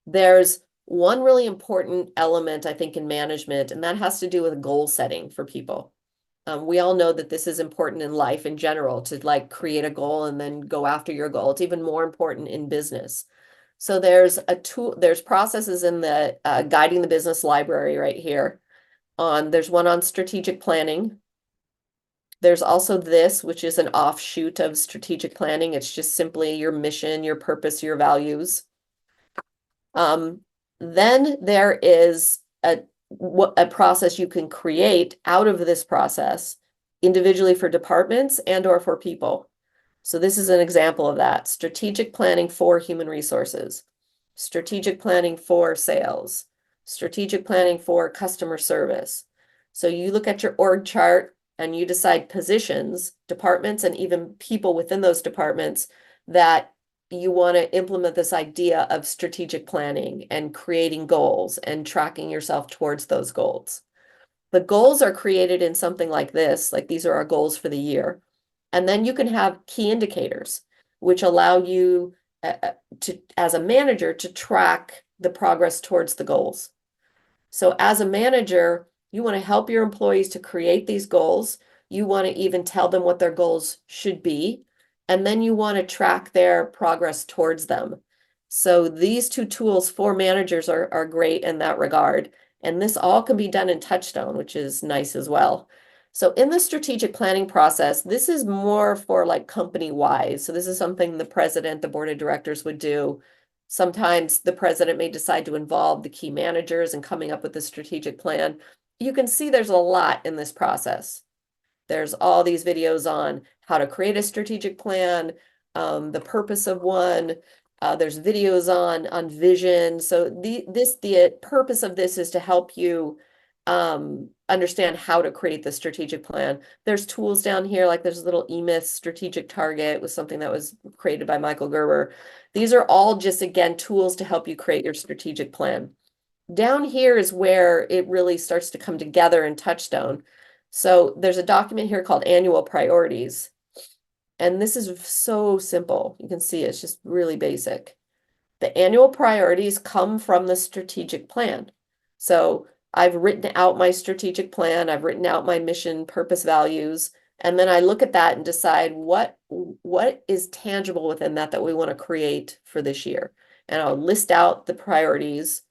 There's one really important element, I think, in management, and that has to do with goal setting for people. We all know that this is important in life in general to like create a goal and then go after your goal. It's even more important in business. So there's a tool, there's processes in the Guiding the Business library right here. There's one on strategic planning. There's also this, which is an offshoot of strategic planning. It's just simply your mission, your purpose, your values. Um, then there is a process you can create out of this process individually for departments and or for people. So this is an example of that. Strategic planning for human resources, strategic planning for sales, strategic planning for customer service. So you look at your org chart and you decide positions, departments, and even people within those departments that you want to implement this idea of strategic planning and creating goals and tracking yourself towards those goals. The goals are created in something like this, like these are our goals for the year. And then you can have key indicators, which allow you as a manager, to track the progress towards the goals. So as a manager, you want to help your employees to create these goals. You want to even tell them what their goals should be. And then you want to track their progress towards them. So these two tools for managers are great in that regard. And this all can be done in TouchStone, which is nice as well. So in the strategic planning process, this is more for like company-wide. So this is something the president, the board of directors would do. Sometimes the president may decide to involve the key managers in coming up with a strategic plan. You can see there's a lot in this process. There's all these videos on how to create a strategic plan, the purpose of one. There's videos on vision. So the purpose of this is to help you understand how to create the strategic plan. There's tools down here, like there's a little eMyth strategic target with something that was created by Michael Gerber. These are all just, again, tools to help you create your strategic plan. Down here is where it really starts to come together in TouchStone. So there's a document here called Annual Priorities. And this is so simple. You can see it's just really basic. The annual priorities come from the strategic plan. So I've written out my strategic plan, I've written out my mission, purpose, values, and then I look at that and decide what is tangible within that we want to create for this year. And I'll list out the priorities,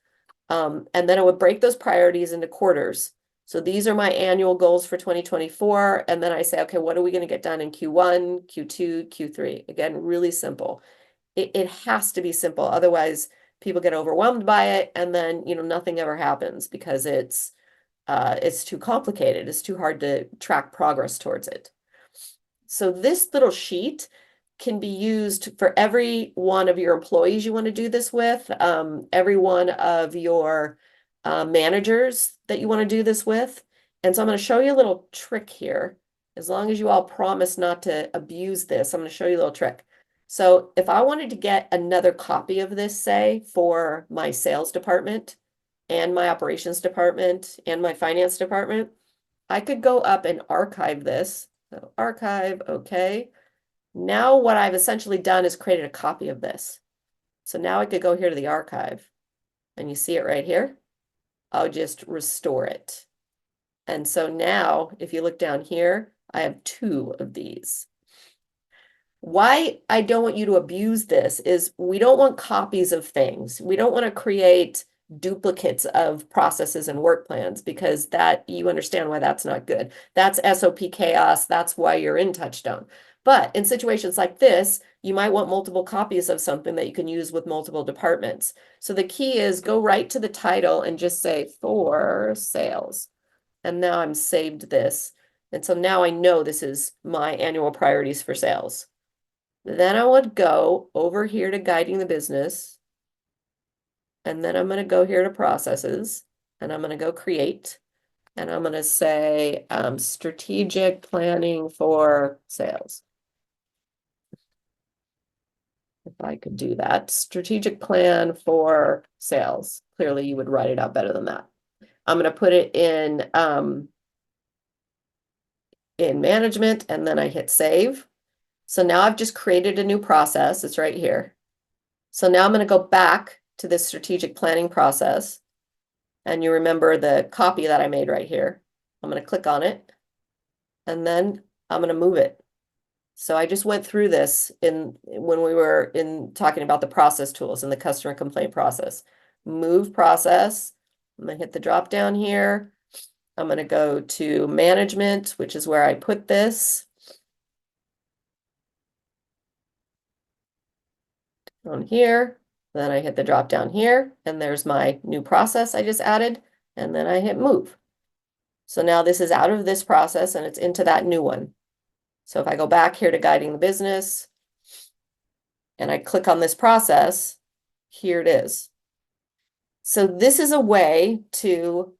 and then I would break those priorities into quarters. So these are my annual goals for 2024. And then I say, okay, what are we going to get done in Q1, Q2, Q3? Again, really simple. It has to be simple. Otherwise, people get overwhelmed by it, and then, nothing ever happens because it's too complicated. It's too hard to track progress towards it. So this little sheet can be used for every one of your employees you want to do this with, every one of your managers that you want to do this with. And so I'm going to show you a little trick here. As long as you all promise not to abuse this, I'm going to show you a little trick. So if I wanted to get another copy of this, say, for my sales department and my operations department and my finance department, I could go up and archive this. So archive, okay. Now what I've essentially done is created a copy of this. So now I could go here to the archive, and you see it right here. I'll just restore it. And so now, if you look down here, I have 2 of these. Why I don't want you to abuse this is we don't want copies of things. We don't want to create duplicates of processes and work plans, because that, you understand why that's not good. That's SOP chaos. That's why you're in TouchStone. But in situations like this, you might want multiple copies of something that you can use with multiple departments. So the key is go right to the title and just say for sales. And now I'm saved this. And so now I know this is my annual priorities for sales. Then I would go over here to Guiding the Business. And then I'm going to go here to Processes. And I'm going to go Create. And I'm going to say Strategic Planning for Sales. If I could do that. Strategic Plan for Sales. Clearly, you would write it out better than that. I'm going to put it in Management, and then I hit Save. So now I've just created a new process. It's right here. So now I'm going to go back to this strategic planning process, and you remember the copy that I made right here, I'm going to click on it, and then I'm going to move it. So I just went through this when we were talking about the process tools and the customer complaint process. Move process. I'm going to hit the drop down here. I'm going to go to management, which is where I put this. On here, then I hit the drop down here, and there's my new process I just added, and then I hit move. So now this is out of this process and it's into that new one. So if I go back here to guiding the business and I click on this process, here it is. So this is a way to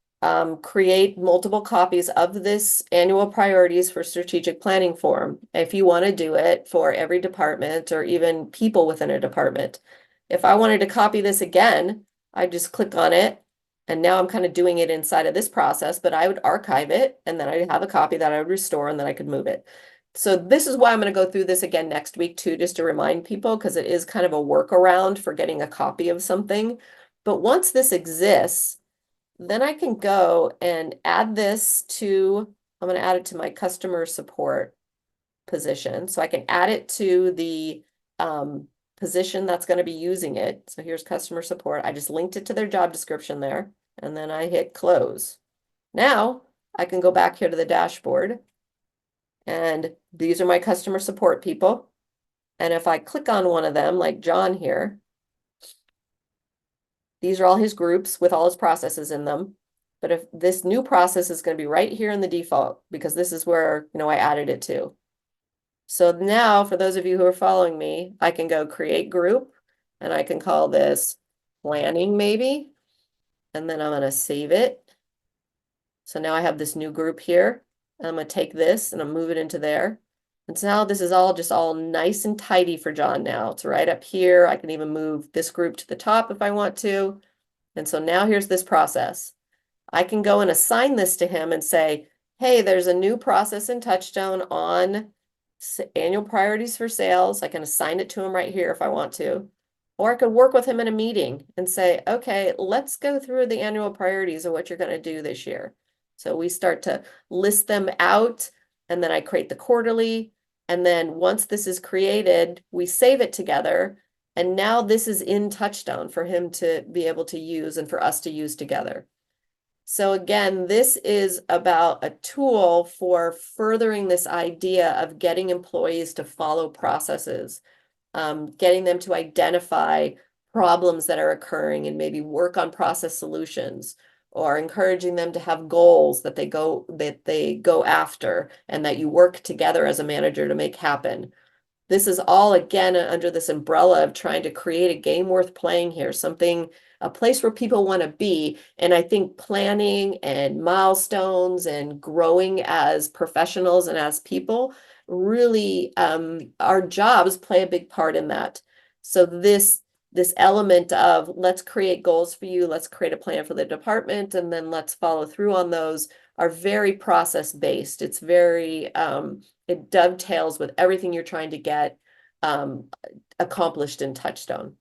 create multiple copies of this annual priorities for strategic planning form. If you want to do it for every department or even people within a department. If I wanted to copy this again, I just click on it. And now I'm kind of doing it inside of this process, but I would archive it and then I'd have a copy that I would restore and then I could move it. So this is why I'm going to go through this again next week too, just to remind people, because it is kind of a workaround for getting a copy of something. But once this exists, then I can go and add this to, I'm going to add it to my customer support position. So I can add it to the position that's going to be using it. So here's customer support. I just linked it to their job description there, and then I hit close. Now I can go back here to the dashboard, and these are my customer support people. And if I click on one of them, like John here, these are all his groups with all his processes in them. But if this new process is going to be right here in the default, because this is where, I added it to. So now for those of you who are following me, I can go create group and I can call this planning maybe. And then I'm going to save it. So now I have this new group here. I'm going to take this and I'll move it into there. And so now this is all just all nice and tidy for John now. It's right up here. I can even move this group to the top if I want to. And so now here's this process. I can go and assign this to him and say, hey, there's a new process in TouchStone on annual priorities for sales. I can assign it to him right here if I want to. Or I could work with him in a meeting and say, okay, let's go through the annual priorities of what you're going to do this year. So we start to list them out, and then I create the quarterly. And then once this is created, we save it together. And now this is in TouchStone for him to be able to use and for us to use together. So again, this is about a tool for furthering this idea of getting employees to follow processes, getting them to identify problems that are occurring and maybe work on process solutions, or encouraging them to have goals that they go after and that you work together as a manager to make happen. This is all, again, under this umbrella of trying to create a game worth playing here, a place where people want to be. And I think planning and milestones and growing as professionals and as people, really, our jobs play a big part in that. So this element of let's create goals for you, let's create a plan for the department, and then let's follow through on those are very process based. It's very, it dovetails with everything you're trying to get accomplished in TouchStone.